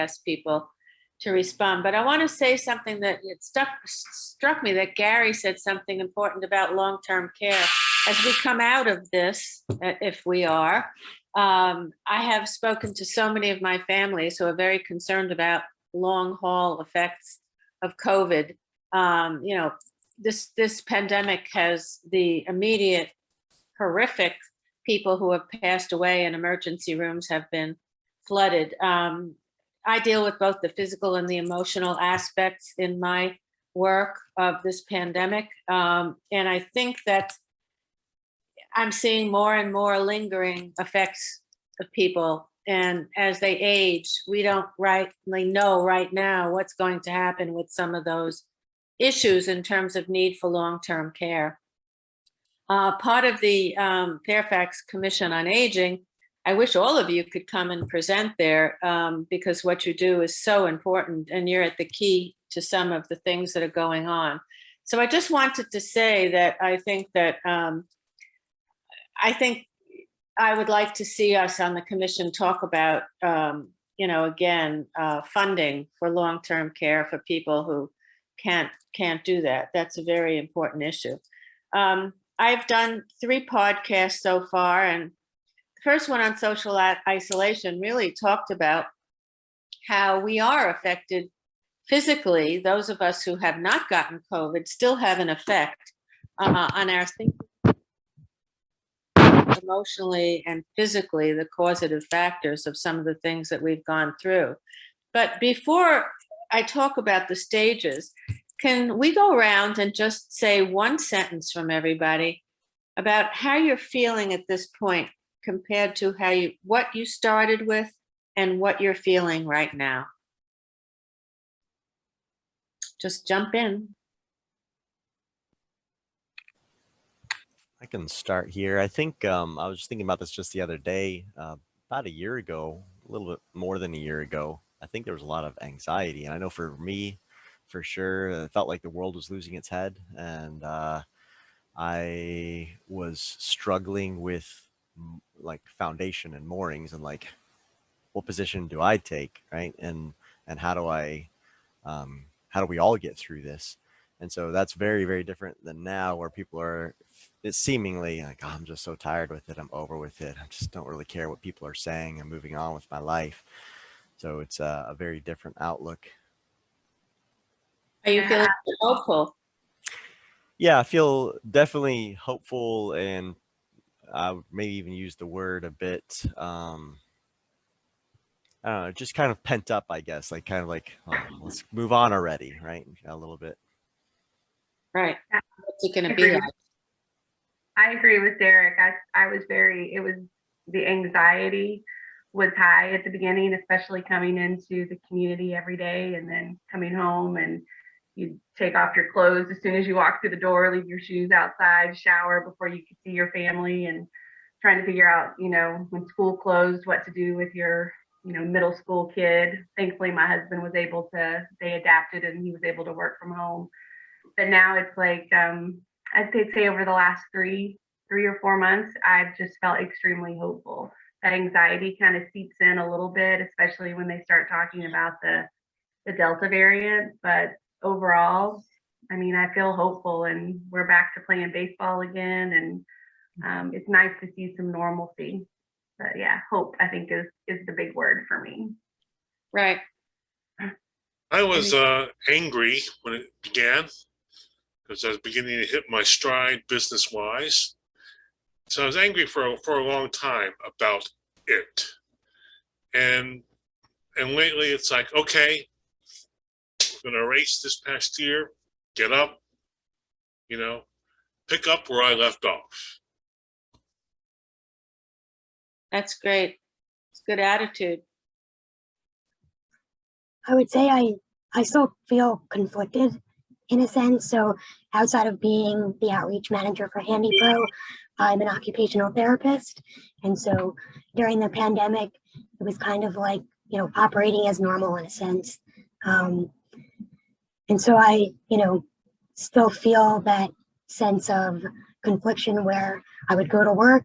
ask people to respond. But I want to say something that struck me that Gary said something important about long-term care. As we come out of this, if we are, I have spoken to so many of my families who are very concerned about long haul effects of COVID. This pandemic has the immediate horrific people who have passed away in emergency rooms have been flooded. I deal with both the physical and the emotional aspects in my work of this pandemic. And I think that I'm seeing more and more lingering effects of people. And as they age, we don't rightly know right now what's going to happen with some of those issues in terms of need for long-term care. Part of the Fairfax Commission on Aging, I wish all of you could come and present there because what you do is so important and you're at the key to some of the things that are going on. So I just wanted to say that I think I would like to see us on the commission talk about, again, funding for long-term care for people who can't do that. That's a very important issue. I've done 3 podcasts so far, and the first one on social isolation really talked about how we are affected physically. Those of us who have not gotten COVID still have an effect on our thinking, emotionally and physically, the causative factors of some of the things that we've gone through. But before I talk about the stages, can we go around and just say one sentence from everybody about how you're feeling at this point compared to what you started with and what you're feeling right now? Just jump in. I can start here. I think I was just thinking about this just the other day, about a year ago, a little bit more than a year ago. I think there was a lot of anxiety, and I know for me, for sure, it felt like the world was losing its head, and I was struggling with like foundation and moorings, and like, what position do I take, right? And how do we all get through this? And so that's very, very different than now, where people are, it's seemingly like, oh, I'm just so tired with it. I'm over with it. I just don't really care what people are saying. I'm moving on with my life. So it's a very different outlook. Are you feeling hopeful? Yeah, I feel definitely hopeful, and I would maybe even use the word a bit, I don't know, just kind of pent up, I guess, like kind of like, oh, let's move on already, right? A little bit. Right. What's it going to be like? I agree with Derek. The anxiety was high at the beginning, especially coming into the community every day and then coming home, and you take off your clothes as soon as you walk through the door, leave your shoes outside, shower before you could see your family, and trying to figure out, when school closed, what to do with your, middle school kid. Thankfully, my husband was they adapted and he was able to work from home. But now it's like, I'd say over the last three or 4 months, I've just felt extremely hopeful. That anxiety kind of seeps in a little bit, especially when they start talking about the Delta variant. But overall, I feel hopeful, and we're back to playing baseball again, and it's nice to see some normalcy. But yeah, hope, I think, is the big word for me. Right. I was angry when it began, because I was beginning to hit my stride business-wise. So I was angry for a long time about it. And lately it's like, okay, I'm going to erase this past year, get up, pick up where I left off. That's great. It's good attitude. I would say I still feel conflicted in a sense. So outside of being the outreach manager for HandyPro, I'm an occupational therapist. And so during the pandemic, it was kind of like, operating as normal in a sense. And so I, still feel that sense of confliction where I would go to work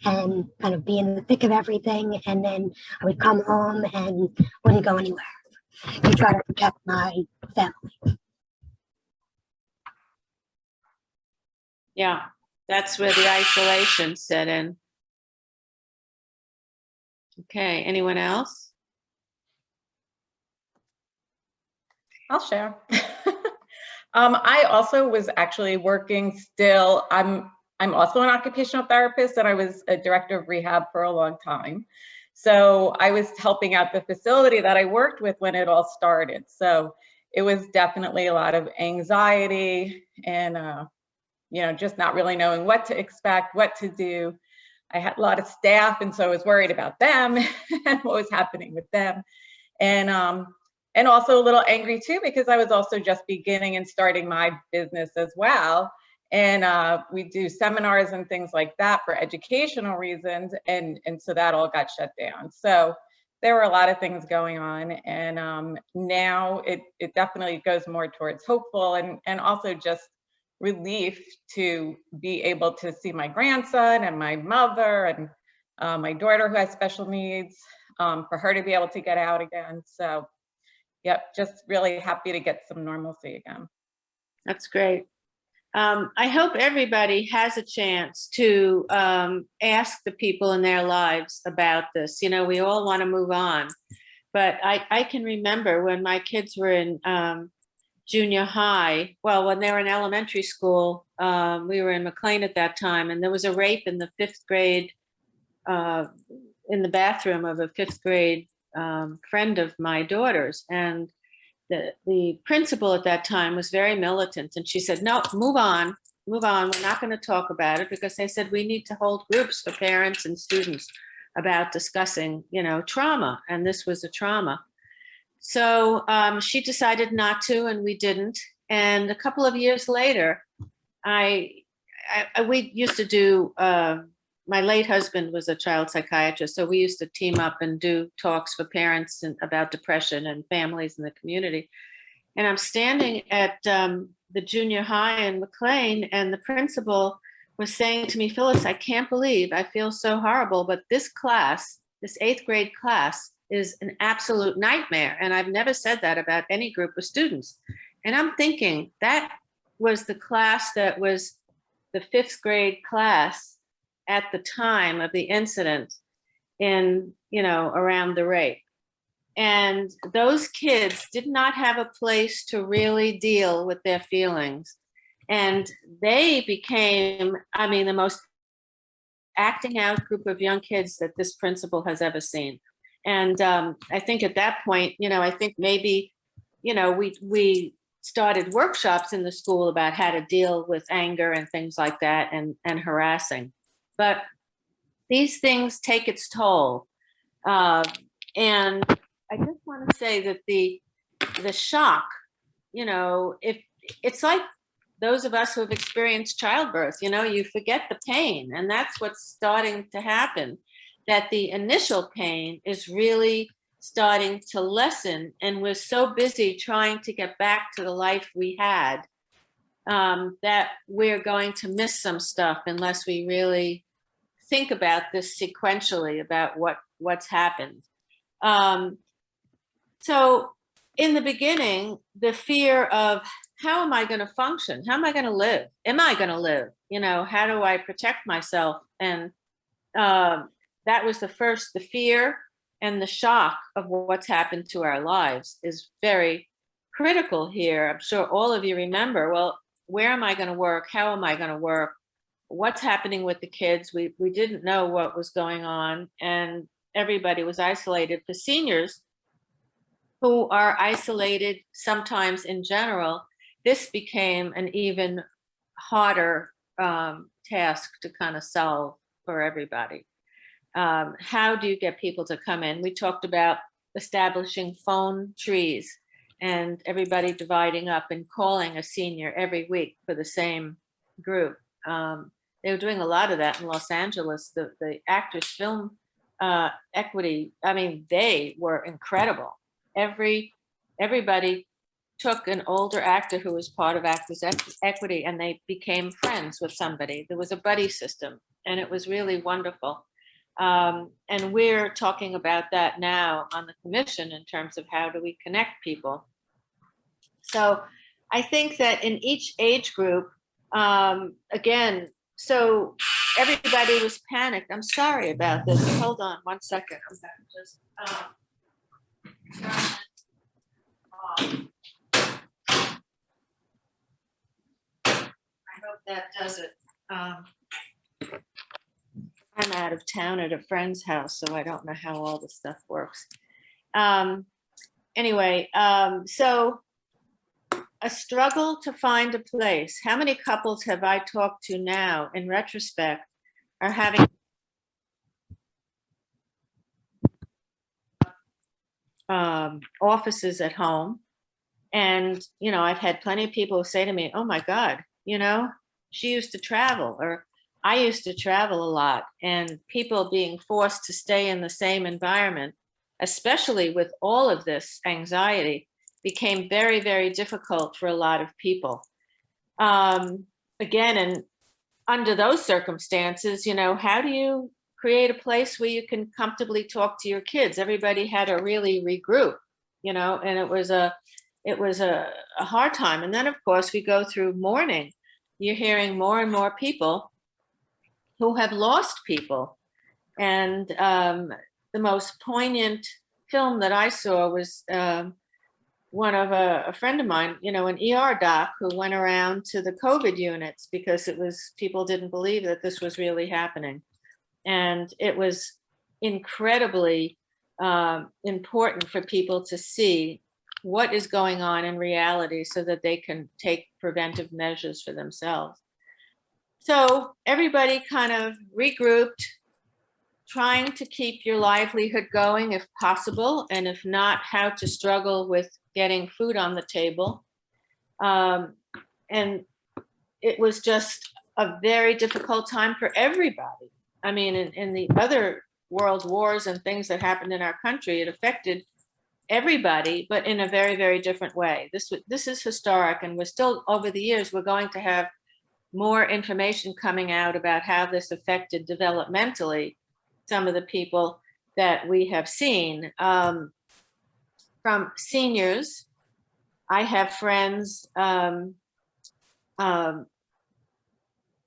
and kind of be in the thick of everything, and then I would come home and wouldn't go anywhere. to try to protect my family. Yeah, that's where the isolation set in. Okay, anyone else? I'll share. I also was actually working still. I'm also an occupational therapist, and I was a director of rehab for a long time. So I was helping out the facility that I worked with when it all started. So it was definitely a lot of anxiety and, you know, just not really knowing what to expect, what to do. I had a lot of staff, and so I was worried about them and what was happening with them. And also a little angry too, because I was also just beginning and starting my business as well. And we do seminars and things like that for educational reasons. And so that all got shut down. So there were a lot of things going on. And now it definitely goes more towards hopeful and also just relief to be able to see my grandson and my mother and my daughter who has special needs, for her to be able to get out again. So yep, just really happy to get some normalcy again. That's great. I hope everybody has a chance to ask the people in their lives about this. You know, we all want to move on, but I can remember when my kids were in junior high, well, when they were in elementary school, we were in McLean at that time, and there was a rape in the 5th grade, in the bathroom of a 5th grade friend of my daughter's. And the principal at that time was very militant, and she said, no, move on. We're not going to talk about it, because they said we need to hold groups for parents and students about discussing, you know, trauma. And this was a trauma. So she decided not to, and we didn't. And a couple of years later, we used to do, my late husband was a child psychiatrist, so we used to team up and do talks for parents about depression and families in the community. And I'm standing at the junior high in McLean, and the principal was saying to me, Phyllis, I can't believe, I feel so horrible, but this class, this 8th grade class, is an absolute nightmare. And I've never said that about any group of students. And I'm thinking that was the class that was the 5th grade class at the time of the incident in, you know, around the rape. And those kids did not have a place to really deal with their feelings. And they became, I mean, the most acting out group of young kids that this principal has ever seen. And I think at that point, you know, I think maybe, you know, we started workshops in the school about how to deal with anger and things like that, and harassing. But these things take its toll. And I just want to say that the shock, you know, if it's like those of us who have experienced childbirth, you know, you forget the pain, and that's what's starting to happen, that the initial pain is really starting to lessen, and we're so busy trying to get back to the life we had, that we're going to miss some stuff unless we really think about this sequentially, about what's happened. So in the beginning, the fear of, how am I going to function? How am I going to live? Am I going to live? You know, how do I protect myself? And that was the fear and the shock of what's happened to our lives is very critical here. I'm sure all of you remember, well, where am I going to work? How am I going to work? What's happening with the kids? We didn't know what was going on, and everybody was isolated. For seniors who are isolated sometimes in general, this became an even harder task to kind of solve for everybody. How do you get people to come in? We talked about establishing phone trees and everybody dividing up and calling a senior every week for the same group. They were doing a lot of that in Los Angeles. The Actors Film Equity, I mean, they were incredible. Everybody took an older actor who was part of Actors Equity, and they became friends with somebody. There was a buddy system, and it was really wonderful. And we're talking about that now on the commission in terms of how do we connect people. So I think that in each age group, again, so everybody was panicked. I'm sorry about this. Hold on one second. I'm gonna just turn it off. I hope that does it. I'm out of town at a friend's house, so I don't know how all the stuff works. Anyway, so a struggle to find a place. How many couples have I talked to now, in retrospect, are having offices at home? And, you know, I've had plenty of people who say to me, oh my God, you know, she used to travel, or I used to travel a lot, and people being forced to stay in the same environment, especially with all of this anxiety, became very, very difficult for a lot of people. Again, and under those circumstances, you know, how do you create a place where you can comfortably talk to your kids? Everybody had to really regroup, you know, and it was a hard time. And then, of course, we go through mourning. You're hearing more and more people who have lost people. And the most poignant film that I saw was one of a friend of mine, you know, an ER doc who went around to the COVID units because it was, people didn't believe that this was really happening. And it was incredibly important for people to see what is going on in reality so that they can take preventive measures for themselves. So everybody kind of regrouped, trying to keep your livelihood going if possible, and if not, how to struggle with getting food on the table. And it was just a very difficult time for everybody. I mean, in the other world wars and things that happened in our country, it affected everybody, but in a very, very different way. This is historic, and we're still, over the years, we're going to have more information coming out about how this affected developmentally some of the people that we have seen. From seniors, I have friends, I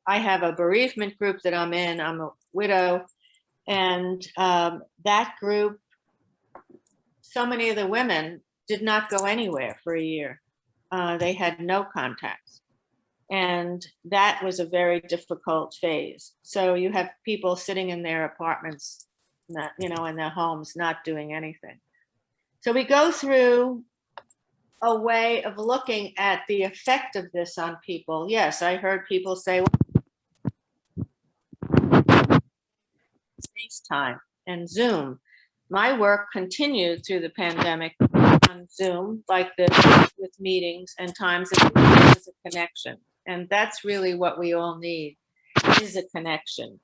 have a bereavement group that I'm in. I'm a widow, and that group, so many of the women did not go anywhere for a year. They had no contacts. And that was a very difficult phase. So you have people sitting in their apartments, not, you know, in their homes, not doing anything. So we go through a way of looking at the effect of this on people. Yes, I heard people say, well, FaceTime and Zoom. My work continued through the pandemic on Zoom like this, with meetings and times of a connection. And that's really what we all need, is a connection.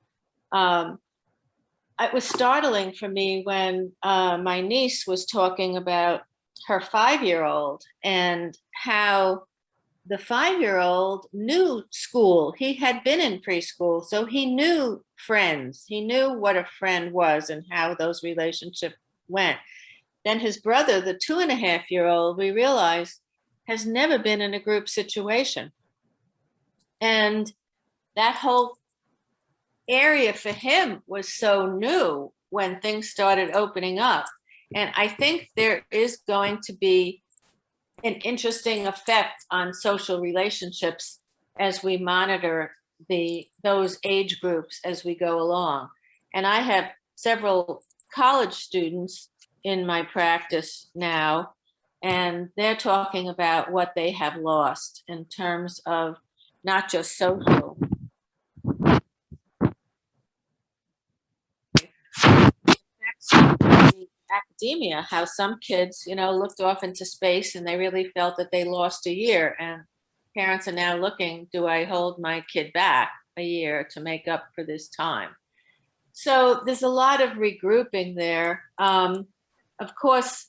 It was startling for me when my niece was talking about her 5-year-old and how the 5-year-old knew school. He had been in preschool, so he knew friends. He knew what a friend was and how those relationships went. Then his brother, the 2.5-year-old, we realized, has never been in a group situation. And that whole area for him was so new when things started opening up. And I think there is going to be an interesting effect on social relationships as we monitor those age groups as we go along. And I have several college students in my practice now, and they're talking about what they have lost in terms of not just social. Academia, how some kids, you know, looked off into space and they really felt that they lost a year, and parents are now looking, do I hold my kid back a year to make up for this time? So there's a lot of regrouping there. Of course,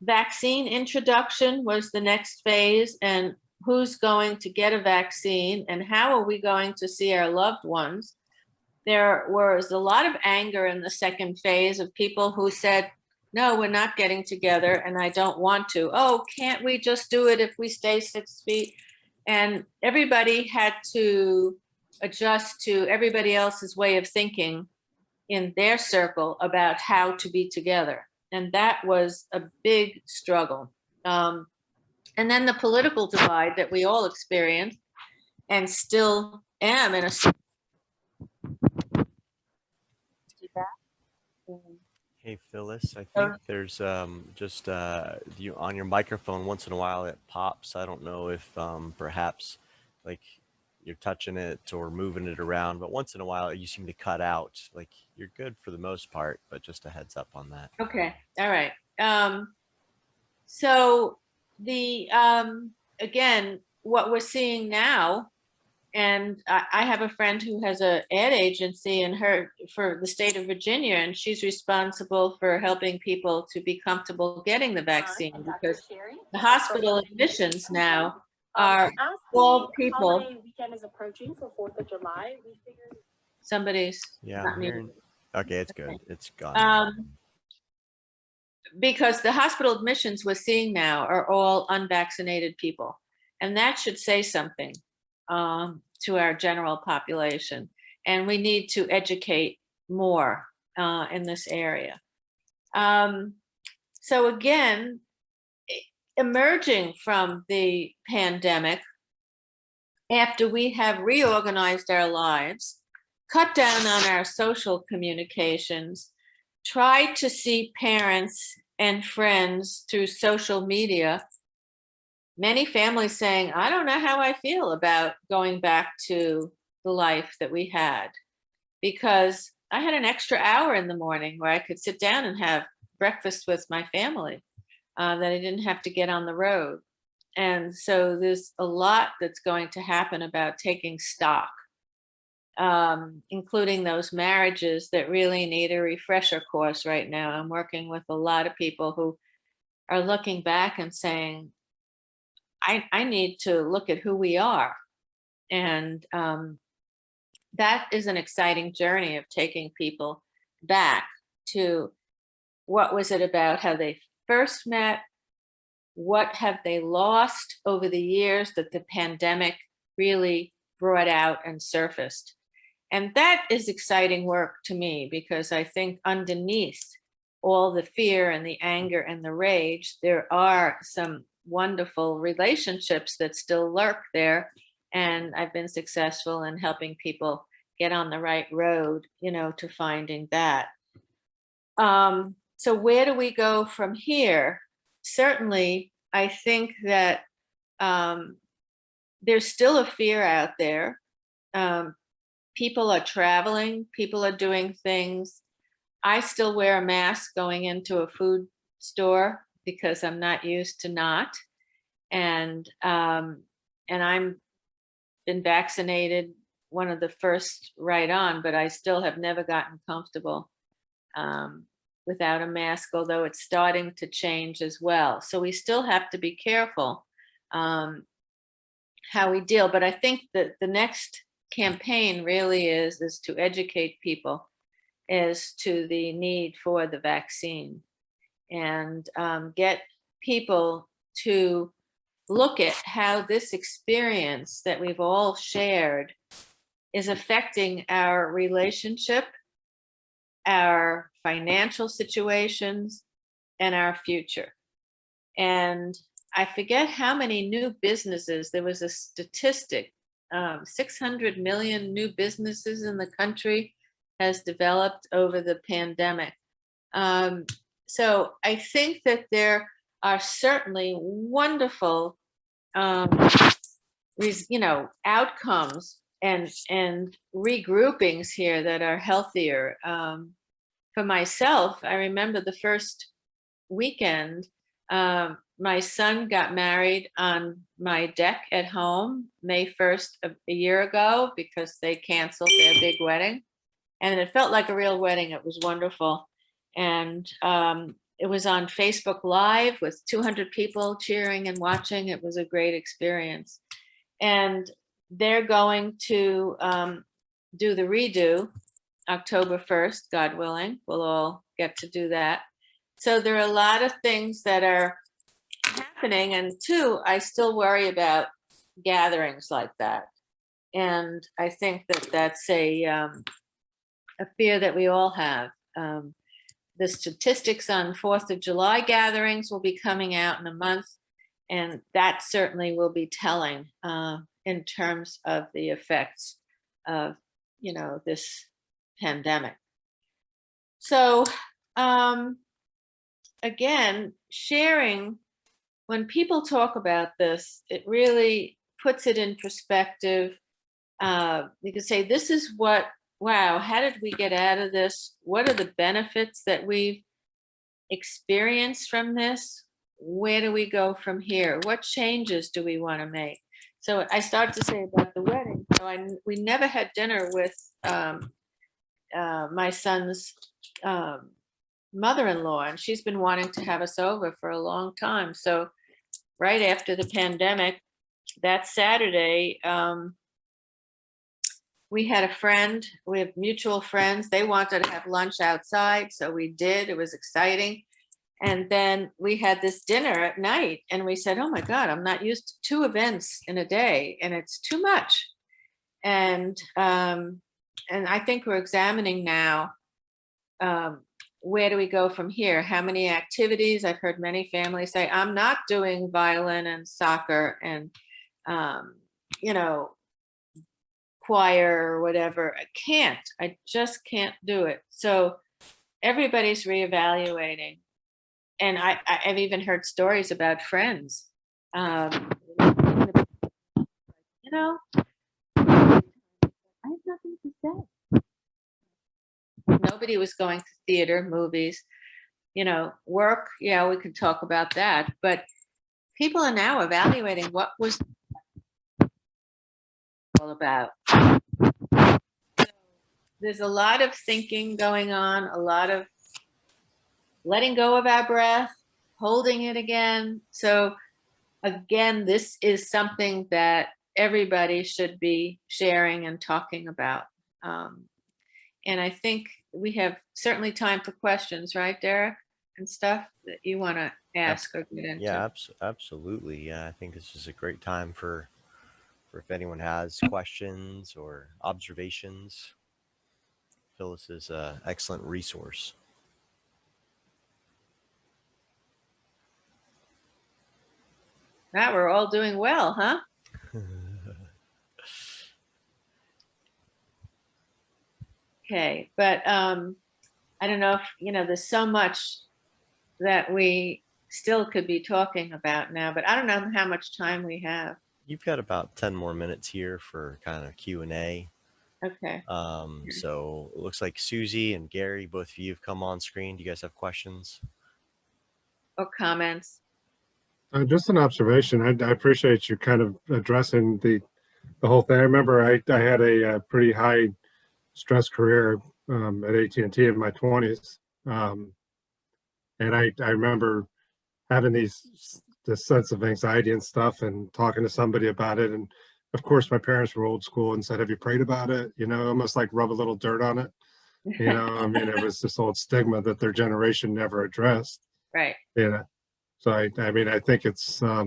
vaccine introduction was the next phase, and who's going to get a vaccine and how are we going to see our loved ones? there was a lot of anger in the second phase of people who said, no, we're not getting together and I don't want to. Oh, can't we just do it if we stay 6 feet? And everybody had to adjust to everybody else's way of thinking in their circle about how to be together. And that was a big struggle. And then the political divide that we all experienced and still am in a. Hey Phyllis, I think there's just you on your microphone once in a while it pops. I don't know if perhaps like you're touching it or moving it around, but once in a while you seem to cut out. Like you're good for the most part, but just a heads up on that. Okay, all right. So the again, what we're seeing now, and I have a friend who has an ad agency in her for the state of Virginia, and she's responsible for helping people to be comfortable getting the vaccine because the hospital admissions now are all people. Weekend is approaching for 4th of July. We figured Somebody's Yeah, not I'm muted. hearing. Okay, it's good. It's gone. Because the hospital admissions we're seeing now are all unvaccinated people, and that should say something to our general population. And we need to educate more in this area. So again, emerging from the pandemic, after we have reorganized our lives, cut down on our social communications, tried to see parents and friends through social media, many families saying, I don't know how I feel about going back to the life that we had, because I had an extra hour in the morning where I could sit down and have breakfast with my family, that I didn't have to get on the road. And so there's a lot that's going to happen about taking stock, including those marriages that really need a refresher course right now. I'm working with a lot of people who are looking back and saying, I need to look at who we are. And that is an exciting journey of taking people back to what was it about how they first met, what have they lost over the years that the pandemic really brought out and surfaced. And that is exciting work to me, because I think underneath all the fear and the anger and the rage, there are some wonderful relationships that still lurk there. And I've been successful in helping people get on the right road, to finding that. So where do we go from here? Certainly, I think that there's still a fear out there. People are traveling, people are doing things. I still wear a mask going into a food store because I'm not used to not. And I'm been vaccinated, one of the first right on, but I still have never gotten comfortable without a mask, although it's starting to change as well. So we still have to be careful how we deal. But I think that the next campaign really is to educate people as to the need for the vaccine, and get people to look at how this experience that we've all shared is affecting our relationship, our financial situations, and our future. And I forget how many new businesses, there was a statistic, 600 million new businesses in the country has developed over the pandemic. So I think that there are certainly wonderful, outcomes and regroupings here that are healthier. For myself, I remember the first weekend, my son got married on my deck at home, May 1st of a year ago, because they canceled their big wedding. And it felt like a real wedding. It was wonderful. And it was on Facebook Live with 200 people cheering and watching. It was a great experience. And they're going to do the redo October 1st, God willing, we'll all get to do that. So there are a lot of things that are happening. And two, I still worry about gatherings like that. And I think that that's a fear that we all have. The statistics on 4th of July gatherings will be coming out in a month. And that certainly will be telling in terms of the effects of, this pandemic. So again, sharing, when people talk about this, it really puts it in perspective. You can say, this is wow, how did we get out of this? What are the benefits that we've experienced from this? Where do we go from here? What changes do we want to make? So I started to say about the wedding. So we never had dinner with my son's mother-in-law, and she's been wanting to have us over for a long time. So right after the pandemic, that Saturday, we had a friend, we have mutual friends. They wanted to have lunch outside, so we did. It was exciting. And then we had this dinner at night, and we said, oh my God, I'm not used to 2 events in a day, and it's too much. And I think we're examining now, where do we go from here? How many activities? I've heard many families say, I'm not doing violin and soccer and, choir or whatever. I just can't do it. So everybody's reevaluating. And I've even heard stories about friends. I have nothing to say. Nobody was going to theater, movies, work. Yeah, we could talk about that. But people are now evaluating what was all about. There's a lot of thinking going on, a lot of letting go of our breath, holding it again. So again, this is something that everybody should be sharing and talking about. And I think we have certainly time for questions, right, Derek, and stuff that you want to ask or get into. Yeah, absolutely. Yeah, I think this is a great time for if anyone has questions or observations. Phyllis is an excellent resource. Now we're all doing well, huh? Okay, but I don't know if, there's so much that we still could be talking about now, but I don't know how much time we have. You've got about 10 more minutes here for kind of Q&A. Okay. So it looks like Susie and Gary, both of you have come on screen. Do you guys have questions? Or comments? Just an observation. I appreciate you kind of addressing the whole thing. I remember I had a pretty high stress career at AT&T in my 20s. And I remember having this sense of anxiety and stuff and talking to somebody about it. And of course, my parents were old school and said, have you prayed about it? Almost like rub a little dirt on it. I mean, it was this old stigma that their generation never addressed. Right. So I mean, I think it's, I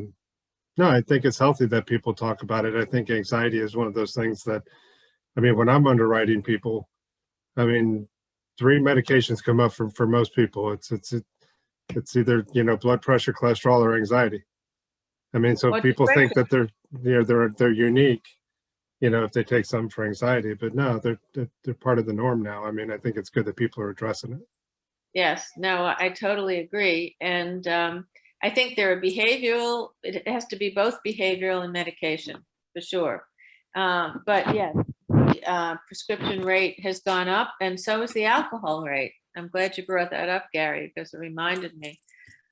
think it's healthy that people talk about it. I think anxiety is one of those things that, I mean, when I'm underwriting people, I mean, 3 medications come up for most people. It's either, blood pressure, cholesterol, or anxiety. I mean, so What's people the think that they're unique, if they take some for anxiety, but no, they're part of the norm now. I mean, I think it's good that people are addressing it. Yes, no, I totally agree. And I think there are it has to be both behavioral and medication for sure. But yes, the prescription rate has gone up, and so is the alcohol rate. I'm glad you brought that up, Gary, because it reminded me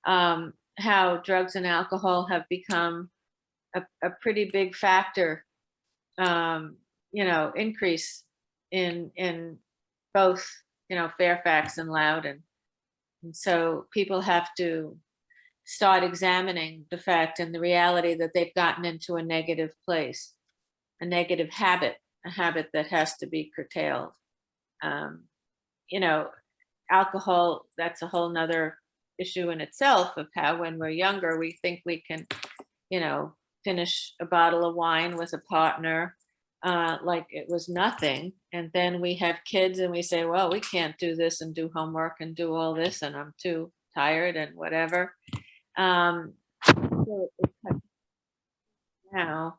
how drugs and alcohol have become a pretty big factor, increase in both, Fairfax and Loudoun. And so people have to start examining the fact and the reality that they've gotten into a negative place, a negative habit, a habit that has to be curtailed. You know, alcohol, that's a whole nother issue in itself of how when we're younger, we think we can, you know, finish a bottle of wine with a partner like it was nothing. And then we have kids and we say, well, we can't do this and do homework and do all this, and I'm too tired and whatever. So now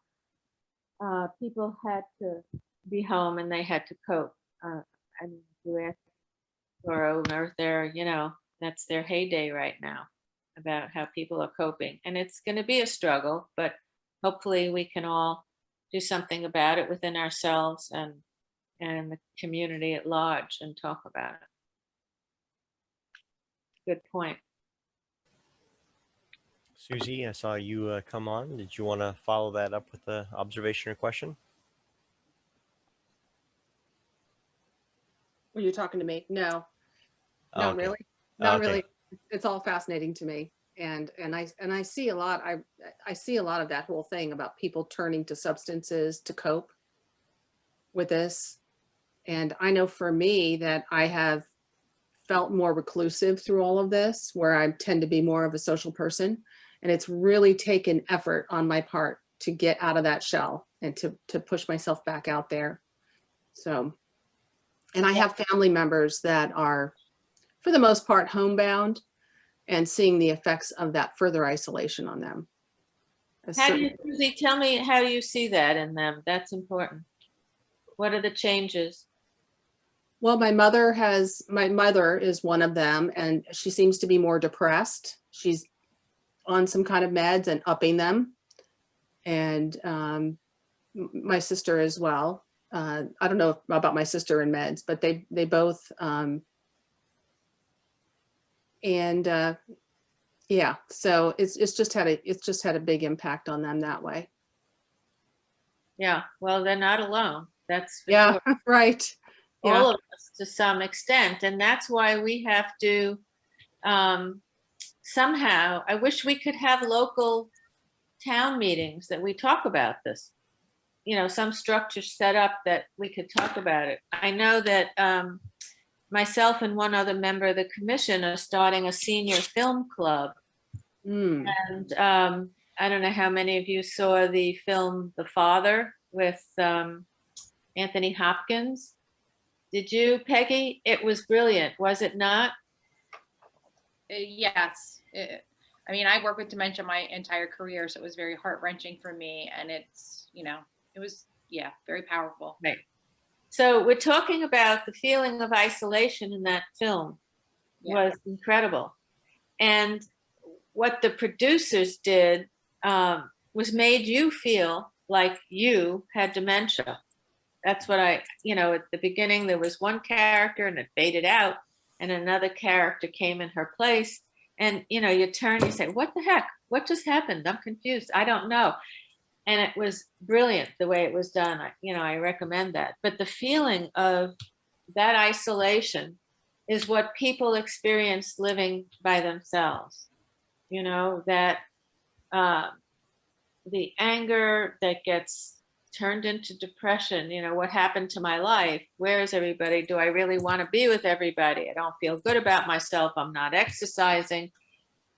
people had to be home and they had to cope. I mean, you ask or owner, they're, you know, that's their heyday right now about how people are coping. And it's going to be a struggle, but hopefully we can all do something about it within ourselves and the community at large and talk about it. Good point. Susie, I saw you come on. Did you want to follow that up with an observation or question? Were you talking to me? No, Oh, not okay. really. Not Okay. really. It's all fascinating to me. And I see a lot, I see a lot of that whole thing about people turning to substances to cope with this. And I know for me that I have felt more reclusive through all of this, where I tend to be more of a social person. And it's really taken effort on my part to get out of that shell and to push myself back out there. So, and I have family members that are, for the most part, homebound, and seeing the effects of that further isolation on them. How do you, Susie, tell me how you see that in them? That's important. What are the changes? Well, my mother is one of them, and she seems to be more depressed. She's on some kind of meds and upping them. And my sister as well. I don't know about my sister and meds, but they both, yeah, so it's just had a big impact on them that way. Yeah, well, they're not alone. That's for Yeah, sure. right. All Yeah. of us to some extent. And that's why we have to somehow, I wish we could have local town meetings that we talk about this. You know, some structure set up that we could talk about it. I know that myself and one other member of the commission are starting a senior film club. Mm. And I don't know how many of you saw the film The Father with Anthony Hopkins. Did you, Peggy? It was brilliant, was it not? Yes. I mean, I worked with dementia my entire career, so it was very heart-wrenching for me. And it's, you know, it was, yeah, very powerful. Right. So we're talking about the feeling of isolation in that film. Was incredible. And what the producers did was made you feel like you had dementia. That's what at the beginning, there was one character and it faded out and another character came in her place. And, you turn, you say, what the heck? What just happened? I'm confused. I don't know. And it was brilliant the way it was done. I recommend that. But the feeling of that isolation is what people experience living by themselves. That the anger that gets turned into depression, what happened to my life? Where is everybody? Do I really want to be with everybody? I don't feel good about myself. I'm not exercising.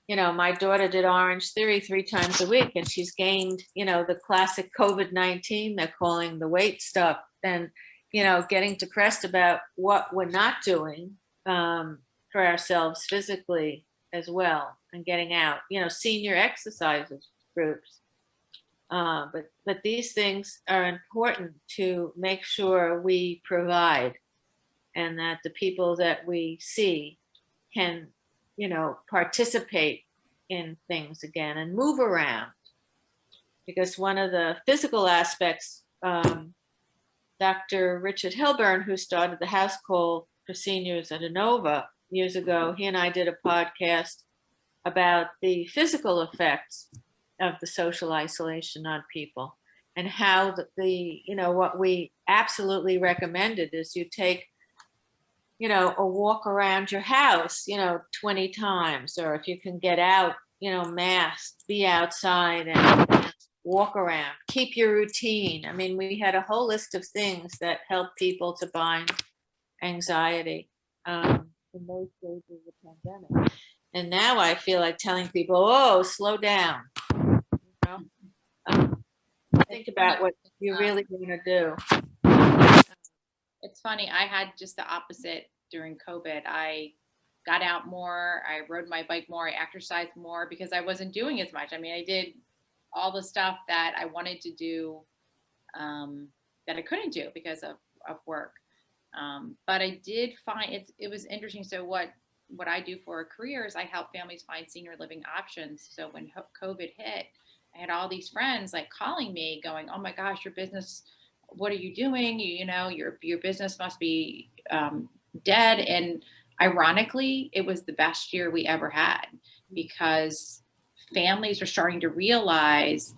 My daughter did Orange Theory 3 times a week and she's gained, the classic COVID-19, they're calling the weight stuff, and, getting depressed about what we're not doing for ourselves physically as well, and getting out, senior exercises groups. But these things are important to make sure we provide, and that the people that we see can, participate in things again and move around. Because one of the physical aspects, Dr. Richard Hilburn, who started the house call for seniors at Inova years ago, he and I did a podcast about the physical effects of the social isolation on people, and how what we absolutely recommended is you take, a walk around your house, 20 times, or if you can get out, masked, be outside and walk around, keep your routine. I mean, we had a whole list of things that help people to bind anxiety in those stages of the pandemic. And now I feel like telling people, oh, slow down. You know? Think about what you're really going to do. It's funny, I had just the opposite during COVID. I got out more, I rode my bike more, I exercised more because I wasn't doing as much. I mean, I did all the stuff that I wanted to do that I couldn't do because of work. But I did find it was interesting. So what I do for a career is I help families find senior living options. So when COVID hit, I had all these friends like calling me going, oh my gosh, your business, what are you doing? You know, your business must be dead. And ironically, it was the best year we ever had because families are starting to realize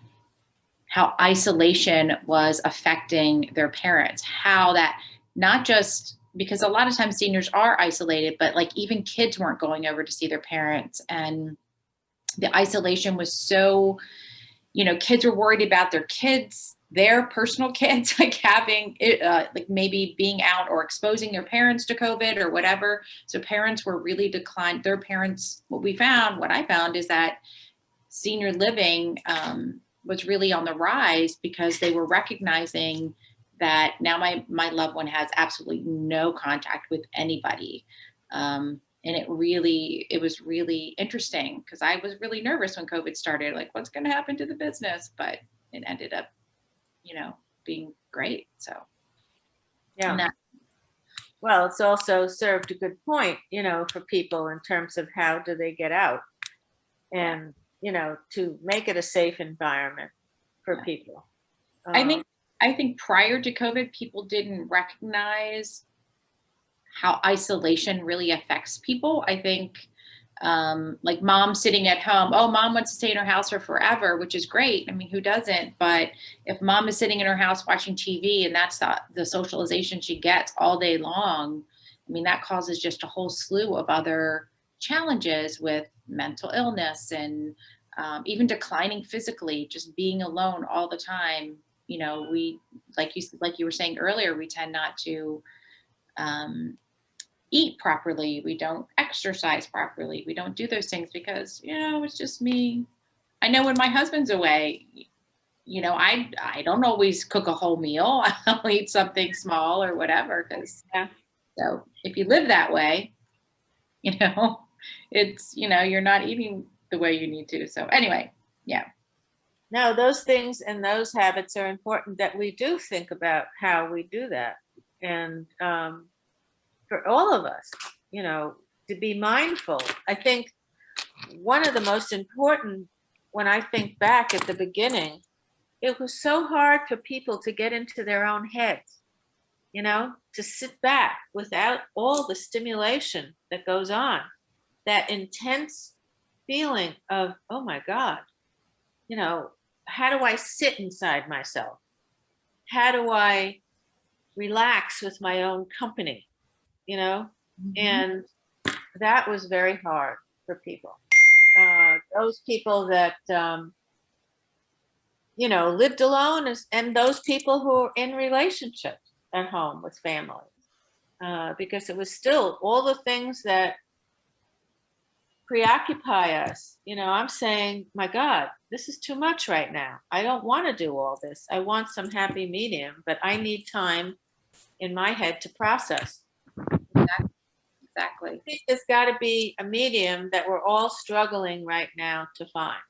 how isolation was affecting their parents, how that not just because a lot of times seniors are isolated, but like even kids weren't going over to see their parents. And the isolation was so, you know, kids were worried about their kids, their personal kids, like having it, like maybe being out or exposing their parents to COVID or whatever. So parents were really declined. Their parents, what I found is that senior living was really on the rise because they were recognizing that now my loved one has absolutely no contact with anybody. And it was really interesting because I was really nervous when COVID started, like what's going to happen to the business, but it ended up, you know, being great. So, yeah. Well, it's also served a good point, you know, for people in terms of how do they get out and, you know, to make it a safe environment for people. I think prior to COVID, people didn't recognize how isolation really affects people. I think like mom sitting at home, oh, mom wants to stay in her house for forever, which is great. I mean, who doesn't? But if mom is sitting in her house watching TV and that's the socialization she gets all day long, I mean, that causes just a whole slew of other challenges with mental illness and even declining physically, just being alone all the time. You know, we, like you were saying earlier, we tend not to eat properly. We don't exercise properly. We don't do those things because, you know, it's just me. I know when my husband's away, you know, I don't always cook a whole meal. I'll eat something small or whatever. So if you live that way, you know, it's, you know, you're not eating the way you need to. So anyway, yeah. No, those things and those habits are important that we do think about how we do that. And for all of us, you know, to be mindful. I think one of the most important, when I think back at the beginning, it was so hard for people to get into their own heads, you know, to sit back without all the stimulation that goes on, that intense feeling of, oh my God, you know, how do I sit inside myself? How do I relax with my own company? You know, and that was very hard for people. Those people that, you know, lived alone and those people who are in relationships at home with families, because it was still all the things that preoccupy us. You know, I'm saying, my God, this is too much right now. I don't want to do all this. I want some happy medium, but I need time in my head to process. Exactly. I think there's got to be a medium that we're all struggling right now to find.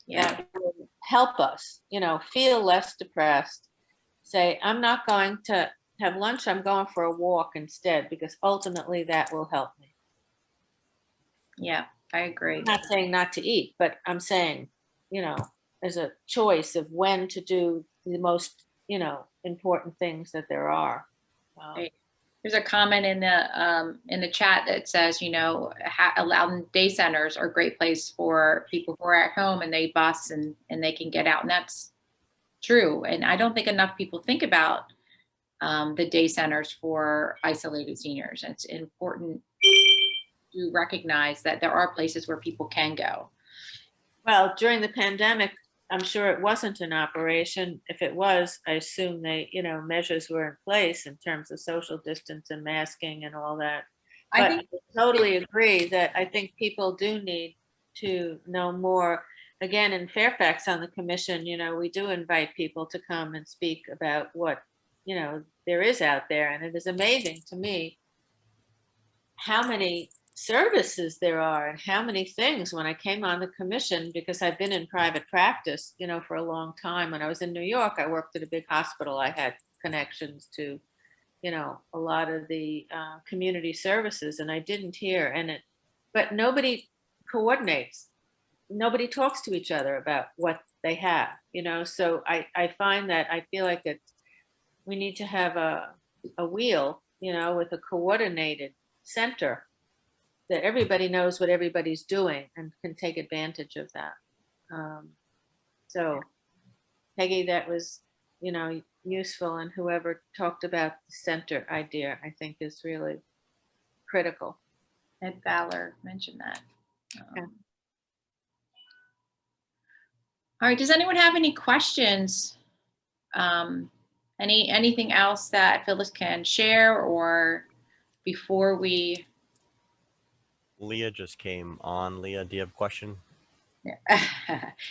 Yeah. That will help us, you know, feel less depressed. Say, I'm not going to have lunch, I'm going for a walk instead, because ultimately that will help me. Yeah, I agree. I'm not saying not to eat, but I'm saying, you know, there's a choice of when to do the most, you know, important things that there are. Right. There's a comment in the chat that says, you know, allowing day centers are a great place for people who are at home and they bus and they can get out. And that's true. And I don't think enough people think about the day centers for isolated seniors. And it's important to recognize that there are places where people can go. Well, during the pandemic, I'm sure it wasn't an operation. If it was, I assume they, measures were in place in terms of social distance and masking and all that. I But think I totally agree that I think people do need to know more. Again, in Fairfax on the commission, we do invite people to come and speak about what, there is out there. And it is amazing to me how many services there are and how many things. When I came on the commission, because I've been in private practice, for a long time. When I was in New York, I worked at a big hospital. I had connections to, a lot of the community services, and I didn't hear but nobody coordinates. Nobody talks to each other about what they have, so I find that I feel like we need to have a wheel, with a coordinated center that everybody knows what everybody's doing and can take advantage of that. So Peggy, that was, useful, and whoever talked about the center idea, I think is really critical. Ed Valor mentioned that. Yeah. All right, does anyone have any questions? Anything else that Phyllis can share, or before we? Leah just came on. Leah, do you have a question? Leah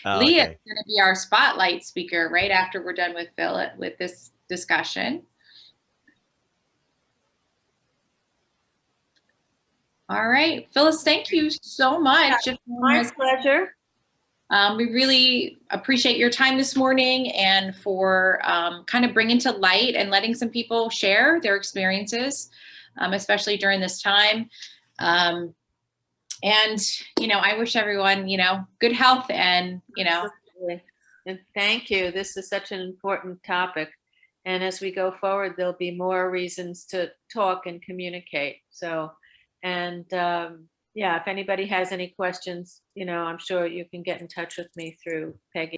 okay. is going to be our spotlight speaker right after we're done with Phyllis with this discussion. All right, Phyllis, thank you so much. My pleasure. We really appreciate your time this morning and for kind of bringing to light and letting some people share their experiences, especially during this time. And, I wish everyone, good health and, Absolutely. And thank you. This is such an important topic. And as we go forward, there'll be more reasons to talk and communicate. So, and yeah, if anybody has any questions, I'm sure you can get in touch with me through Peggy.